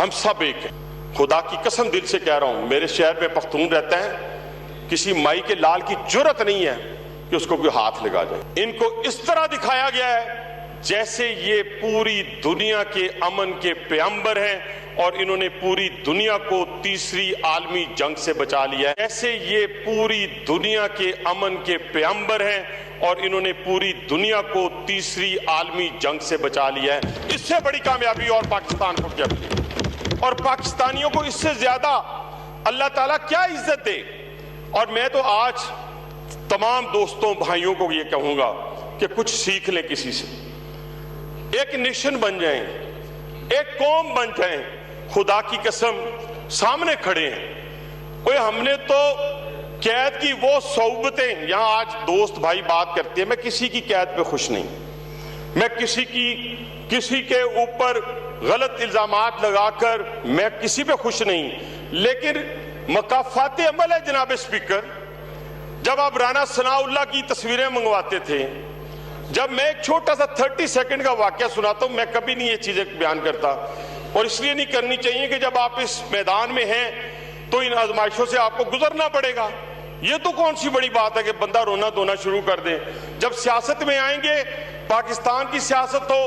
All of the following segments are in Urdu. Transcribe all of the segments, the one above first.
ہم سب ایک ہیں. خدا کی قسم دل سے کہہ رہا ہوں, میرے شہر میں پختون رہتا ہے, کسی مائی کے لال کی جرت نہیں ہے کہ اس کو کوئی ہاتھ لگا جائے. ان کو اس طرح دکھایا گیا ہے جیسے یہ پوری دنیا کے امن کے پیغمبر ہیں اور انہوں نے پوری دنیا کو تیسری عالمی جنگ سے بچا لیا ہے. جیسے یہ پوری دنیا کے امن کے پیغمبر ہیں اور انہوں نے پوری دنیا کو تیسری عالمی جنگ سے بچا لیا ہے. اس سے بڑی کامیابی اور پاکستان کو کیا ملی, اور پاکستانیوں کو اس سے زیادہ اللہ تعالیٰ کیا عزت دے. اور میں تو آج تمام دوستوں بھائیوں کو یہ کہوں گا کہ کچھ سیکھ لیں کسی سے, ایک نیشن بن جائیں, ایک قوم بن جائیں. خدا کی قسم سامنے کھڑے ہیں. اوے ہم نے تو قید کی وہ صحبتیں, یہاں آج دوست بھائی بات کرتے ہیں, میں کسی کی قید پہ خوش نہیں, میں کسی کے اوپر غلط الزامات لگا کر میں کسی پہ خوش نہیں, لیکن مکافات عمل ہے جناب اسپیکر. جب آپ رانا ثناء اللہ کی تصویریں منگواتے تھے, جب میں ایک چھوٹا سا 30 سیکنڈ کا واقعہ سناتا ہوں, میں کبھی نہیں یہ چیزیں بیان کرتا, اور اس لیے نہیں کرنی چاہیے کہ جب آپ اس میدان میں ہیں تو ان آزمائشوں سے آپ کو گزرنا پڑے گا. یہ تو کون سی بڑی بات ہے کہ بندہ رونا دھونا شروع کر دے. جب سیاست میں آئیں گے, پاکستان کی سیاست ہو,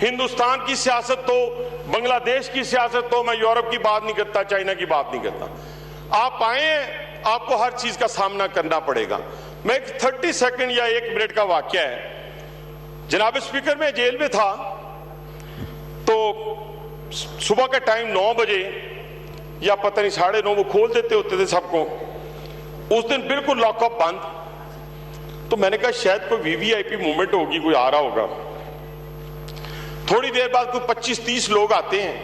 ہندوستان کی سیاست ہو, بنگلہ دیش کی سیاست ہو, میں یورپ کی بات نہیں کرتا, چائنا کی بات نہیں کرتا, آپ آئے ہیں, آپ کو ہر چیز کا سامنا کرنا پڑے گا. میں ایک 30 سیکنڈ یا 1 منٹ کا واقعہ ہے. جناب اسپیکر, میں جیل میں تھا تو صبح کا ٹائم 9 بجے یا پتہ نہیں 9:30 وہ کھول دیتے ہوتے تھے سب کو. اس دن بالکل لاک اپ بند, تو میں نے کہا شاید کوئی VVIP موومنٹ ہوگی, کوئی آ رہا ہوگا. تھوڑی دیر بعد کوئی 25-30 لوگ آتے ہیں,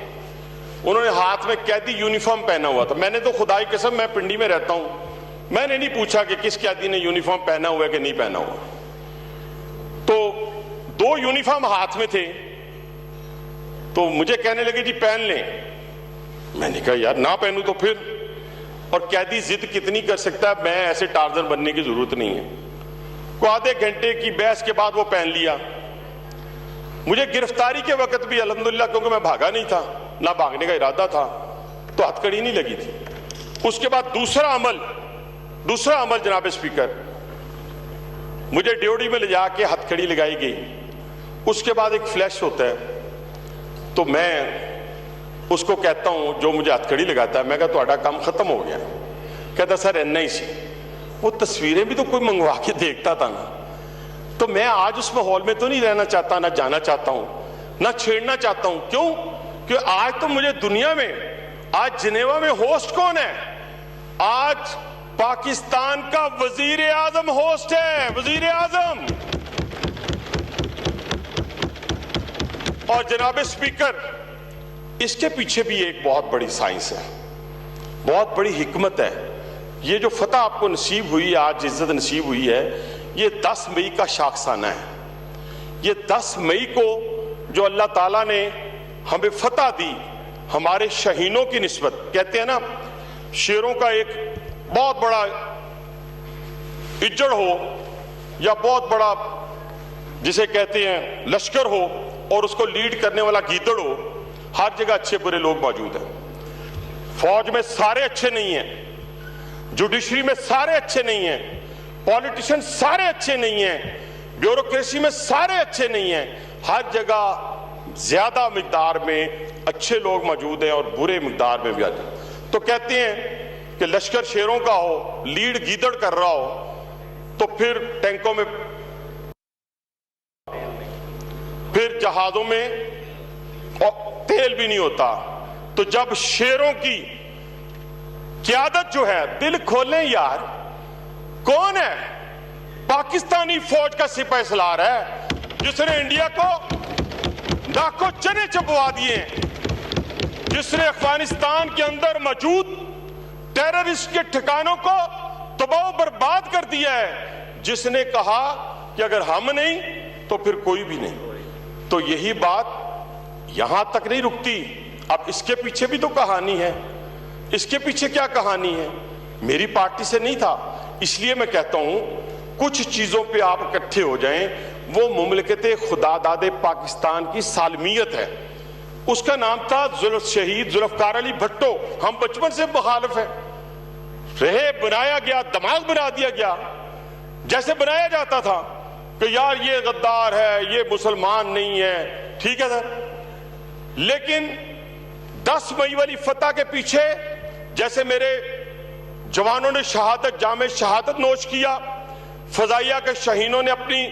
انہوں نے ہاتھ میں قیدی یونیفارم پہنا ہوا تھا. میں نے تو خدا کی قسم, میں پنڈی میں رہتا ہوں, میں نے نہیں پوچھا کہ کس قیدی نے یونیفارم پہنا ہوا ہے کہ نہیں پہنا ہوا. تو 2 یونیفارم ہاتھ میں تھے, تو مجھے کہنے لگے جی پہن لیں. میں نے کہا یار نہ پہنوں تو پھر, اور قیدی ضد کتنی کر سکتا ہے, میں ایسے ٹارزن بننے کی ضرورت نہیں ہے. کو آدھے گھنٹے کی بحث کے بعد وہ پہن لیا. مجھے گرفتاری کے وقت بھی الحمدللہ, کیونکہ میں بھاگا نہیں تھا, نہ بھاگنے کا ارادہ تھا, تو ہتھ کڑی نہیں لگی تھی. اس کے بعد دوسرا عمل جناب اسپیکر, مجھے ڈیوٹی میں لے جا کے ہتھ کڑی لگائی گئی. اس کے بعد ایک فلیش ہوتا ہے, تو میں اس کو کہتا ہوں جو مجھے ہتھ کڑی لگاتا ہے, میں کہا تہاڈا کام ختم ہو گیا. کہتا سر NIC. وہ تصویریں بھی تو کوئی منگوا کے دیکھتا تھا نا. تو میں آج اس ماحول میں تو نہیں رہنا چاہتا, نہ جانا چاہتا ہوں, نہ چھیڑنا چاہتا ہوں. کیوں کہ آج تو مجھے دنیا میں, آج جنیوا میں ہوسٹ کون ہے؟ آج پاکستان کا وزیر اعظم ہوسٹ ہے, وزیر اعظم. اور جناب اسپیکر, اس کے پیچھے بھی ایک بہت بڑی سائنس ہے, بہت بڑی حکمت ہے. یہ جو فتح آپ کو نصیب ہوئی, آج عزت نصیب ہوئی ہے, یہ 10 مئی کا شاخسانہ ہے. یہ 10 مئی کو جو اللہ تعالیٰ نے ہمیں فتح دی, ہمارے شہینوں کی نسبت. کہتے ہیں نا شیروں کا ایک بہت بڑا اجڑ ہو یا بہت بڑا جسے کہتے ہیں لشکر ہو, اور اس کو لیڈ کرنے والا گیدڑ ہو, ہر جگہ اچھے برے لوگ موجود ہیں. فوج میں سارے اچھے نہیں ہیں, جوڈیشری میں سارے اچھے نہیں ہیں, پولیٹیشن سارے اچھے نہیں ہیں, بیوروکریسی میں سارے اچھے نہیں ہیں. ہر جگہ زیادہ مقدار میں اچھے لوگ موجود ہیں اور برے مقدار میں بھی. تو کہتے ہیں کہ لشکر شیروں کا ہو, لیڈ گیدڑ کر رہا ہو, تو پھر ٹینکوں میں, پھر جہازوں میں تیل بھی نہیں ہوتا. تو جب شیروں کی قیادت جو ہے, دل کھولیں یار, کون ہے؟ پاکستانی فوج کا سپاہ سالار ہے جس نے انڈیا کو لاکھوں چنے چبوا دیے, جس نے افغانستان کے اندر موجود ٹیررسٹ کے ٹھکانوں کو تباہ و برباد کر دیا ہے, جس نے کہا کہ اگر ہم نہیں تو پھر کوئی بھی نہیں. تو یہی بات یہاں تک نہیں رکتی, اب اس کے پیچھے بھی تو کہانی ہے. اس کے پیچھے کیا کہانی ہے؟ میری پارٹی سے نہیں تھا. اس لیے میں کہتا ہوں کچھ چیزوں پہ آپ اکٹھے ہو جائیں, وہ مملکت خدا داد پاکستان کی سالمیت ہے. اس کا نام تھا شہید ذوالفقار علی بھٹو. ہم بچپن سے مخالف ہیں رہے, بنایا گیا, دماغ بنا دیا گیا, جیسے بنایا جاتا تھا کہ یار یہ غدار ہے, یہ مسلمان نہیں ہے. ٹھیک ہے سر, لیکن 10 مئی والی فتح کے پیچھے جیسے میرے جوانوں نے شہادت, جام شہادت نوش کیا, فضائیہ کے شاہینوں نے اپنی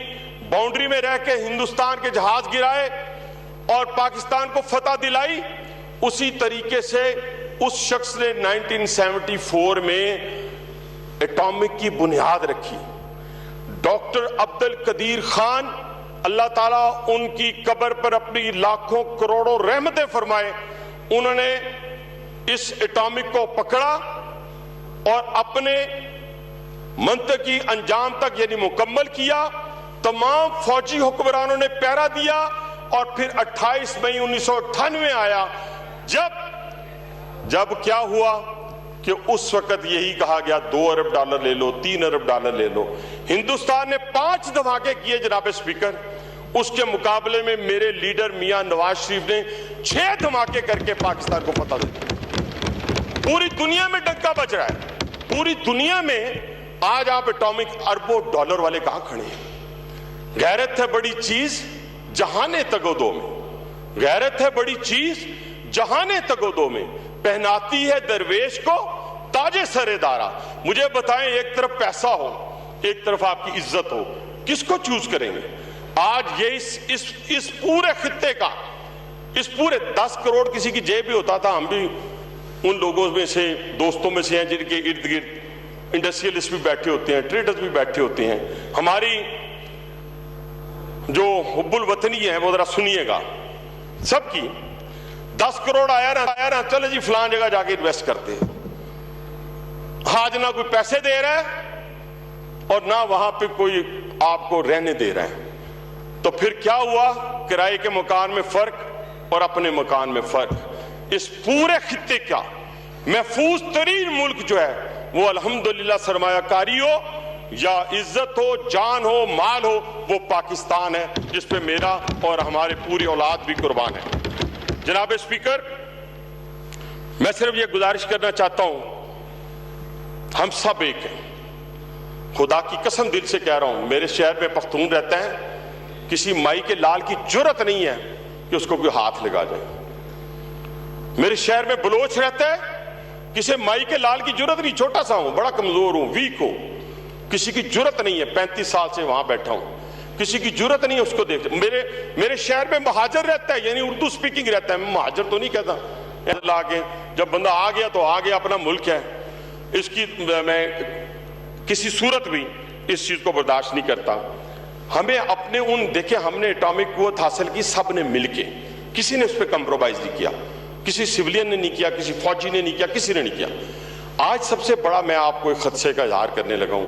باؤنڈری میں رہ کے ہندوستان کے جہاز گرائے اور پاکستان کو فتح دلائی, اسی طریقے سے اس شخص نے 1974 میں ایٹامک کی بنیاد رکھی. ڈاکٹر عبد القدیر خان, اللہ تعالیٰ ان کی قبر پر اپنی لاکھوں کروڑوں رحمتیں فرمائے, انہوں نے اس ایٹامک کو پکڑا اور اپنے منطقی انجام تک یعنی مکمل کیا. تمام فوجی حکمرانوں نے پہرا دیا اور پھر 28 مئی 1998 آیا جب کیا ہوا کہ اس وقت یہی کہا گیا $2 ارب لے لو, $3 ارب لے لو. ہندوستان نے 5 دھماکے کیے جناب اسپیکر, اس کے مقابلے میں میرے لیڈر میاں نواز شریف نے 6 دھماکے کر کے پاکستان کو فتح دیا. پوری دنیا میں ڈنکا بج رہا ہے, پوری دنیا میں. آج آپ ایٹامک اربوں ڈالر والے کہاں کھڑے ہیں؟ غیرت ہے بڑی چیز جہانے تگودو میں, غیرت ہے بڑی چیز جہانے تگودو میں, پہناتی ہے درویش کو تاج سر دارا. مجھے بتائیں, ایک طرف پیسہ ہو, ایک طرف آپ کی عزت ہو, کس کو چوز کریں گے؟ آج یہ اس پورے خطے کا, اس پورے 10 کروڑ کسی کی جیب بھی ہوتا تھا, ہم بھی ان لوگوں میں سے, دوستوں میں سے ہیں جن کے ارد گرد انڈسٹریلسٹ بھی بیٹھے ہوتے ہیں, ٹریڈرز بھی بیٹھے ہوتے ہیں. ہماری جو حب الوطنی ہے وہ ذرا سنیے گا سب کی. 10 کروڑ آیا نا, چلے جی فلان جگہ جا کے انویسٹ کرتے ہیں. آج نہ کوئی پیسے دے رہا ہے اور نہ وہاں پہ کوئی آپ کو رہنے دے رہا ہے. تو پھر کیا ہوا؟ کرائے کے مکان میں فرق اور اپنے مکان میں فرق. اس پورے خطے کا محفوظ ترین ملک جو ہے وہ الحمدللہ سرمایہ کاری ہو یا عزت ہو, جان ہو, مال ہو, وہ پاکستان ہے, جس پہ میرا اور ہمارے پوری اولاد بھی قربان ہے. جناب اسپیکر, میں صرف یہ گزارش کرنا چاہتا ہوں, ہم سب ایک ہیں. خدا کی قسم دل سے کہہ رہا ہوں, میرے شہر میں پختون رہتا ہے, کسی مائی کے لال کی جرت نہیں ہے کہ اس کو کوئی ہاتھ لگا جائے. میرے شہر میں بلوچ رہتا ہے, کسی مائی کے لال کی جرت نہیں, چھوٹا سا ہوں, بڑا کمزور ہوں, ویک ہوں, کسی کی جرت نہیں ہے, 35 سال سے وہاں بیٹھا ہوں, کسی کی جرت نہیں ہے اس کو دیکھ. میرے شہر میں مہاجر رہتا ہے, یعنی اردو سپیکنگ رہتا ہے, میں مہاجر تو نہیں کہتا, آگے جب بندہ آ گیا تو آ گیا, اپنا ملک ہے, اس کی میں کسی صورت بھی اس چیز کو برداشت نہیں کرتا. ہمیں اپنے دیکھیں, ہم نے ایٹامک قوت حاصل کی سب نے مل کے, کسی نے اس پہ کمپرومائز نہیں کیا, کسی سیولین نے نہیں کیا, کسی فوجی نے نہیں کیا, کسی نے نہیں کیا. آج سب سے بڑا میں آپ کو ایک خدشے کا اظہار کرنے لگا ہوں.